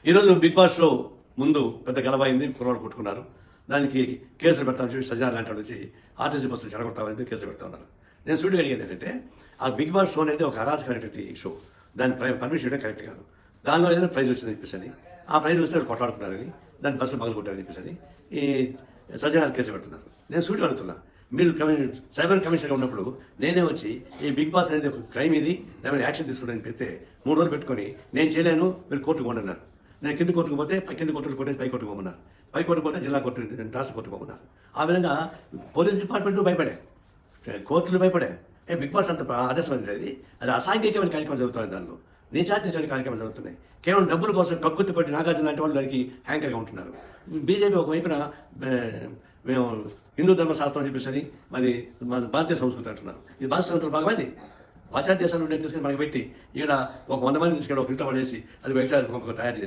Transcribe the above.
ఈరోజు big boss show ముందు పెద్ద గలభ అయింది, కుర్రాళ్ళు కొట్టుకున్నారు. దానికి కేసులు పెడతామని చెప్పి సజ్జనార్ లాంటి వాళ్ళు వచ్చి ఆర్టీసీ బస్సులు చెడగొడతామని కేసులు పెడతా ఉన్నారు. నేను సూటిగా అడిగేది ఏంటంటే, ఆ బిగ్ బాస్ షో అనేది ఒక అరాచకమైనటువంటి షో. దాని పర్మిషన్ ఇవ్వడం కరెక్ట్ కాదు. దానిలో ఏదైనా ప్రైజ్ వచ్చిందని చెప్పేసి ఆ ప్రైజ్ వస్తే వాళ్ళు కొట్లాడుకున్నారని, దాని బస్సు పగలు కొట్టారని చెప్పేసి ఈ సజ్జనార్ కేసు పెడుతున్నారు. నేను సూటిగా అడుగుతున్నా, మీరు సైబర్ కమిషనర్గా ఉన్నప్పుడు నేనే వచ్చి ఈ బిగ్ బాస్ అనేది ఒక క్రైమ్ ఇది, దాని మీద యాక్షన్ తీసుకోవడానికి పెడితే 3 రోజులు పెట్టుకొని నేను చేయలేను, మీరు కోర్టుకు పోండన్నారు. నేను కింద కోర్టుకు పోతే కింద కోర్టుకు కొట్టేసి పై కోర్టుకు పోమన్నారు. పై కోర్టుకు పోతే జిల్లా కోర్టు, రాష్ట్ర కోర్టుకు పోమన్నారు. ఆ విధంగా పోలీస్ డిపార్ట్మెంట్ భయపడే, కోర్టులు భయపడే. బిగ్ బాస్ అంత ఆదర్శమైనది అది అసాంఘికమైన కార్యక్రమం జరుగుతుంది. దానిలో నీచాత్యమైన కార్యక్రమాలు జరుగుతున్నాయి. కేవలం డబ్బుల కోసం కక్కుర్తి పట్టి నాగార్జున లాంటి వాళ్ళు దానికి హ్యాంకర్గా ఉంటున్నారు. బీజేపీ ఒకవైపున మేము హిందూ ధర్మశాస్త్రం అని చెప్పేసి మరి మన భారతీయ సంస్కృతి అంటున్నారు. ఇది భారత సంస్కృతి భాగమైంది. పాశ్చాత్య దేశాల నుండి తీసుకుని మనకి పెట్టి ఇక్కడ ఒక 100 మంది తీసుకెళ్ళి ఒక ఇంట్లో పడేసి అది వ్యవసాయ తయారు చేసి